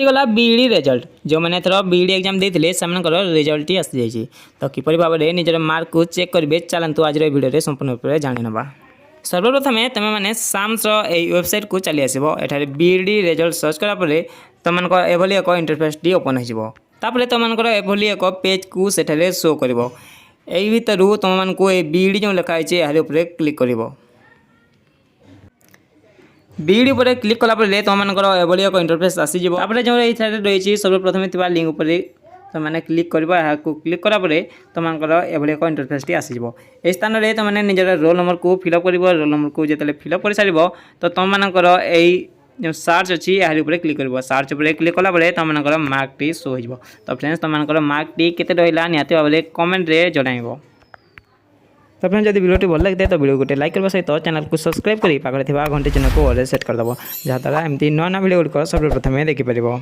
गला B.Ed result जो मैंने एथर बीईडी एग्जाम देते से रिजल्ट आसी जाइए तो किपर भाव में निजर मार्क को चेक करेंगे चलतु आज भिडियो संपूर्ण रूप से जाणी ना। सर्वप्रथम तुम मैंने साम्स वेबसाइट को चली आसो एठार बीईडी रिजल्ट सर्च करापर तुम एभली एक इंटरफेस टी ओपन हो तुम एभली एक पेज को सेठारे शो कर भर तुमको बीईडी जो लिखाई यार क्लिक कर बीईडी पर क्लिक कलापर तुमको एभली एक इंटरफेस आसीज जो रही सर्वप्रथम लिंक पर तुमने क्लिक कर क्लिक करापर तुमको एभली एक इंटरफेस टी आसीज ए स्थान में तुमने निजर रोल नंबर को फिलअप कर रोल नंबर को जो फिलअप कर सार तो तुमको जो सार्च अच्छी यार क्लिक कर सार्च पर क्लिक कलापर तुमको मार्क टी शो हो। तो फ्रेंड्स तुमको मार्क टी केते रहा निहाती भाव में कमेंट रे जणाइब। तो फ्रेंड्स जब वीडियो भल लगे तो वीडियो गोटे लाइक करने सहित चैनल को सब्सक्राइब कर पाखे घंटे चिन्ह को ऑल सेट करदेव जहाँद्वारा एमती नुआ नुआ वीडियो गुड़िक सर्वप्रथम देखिपर।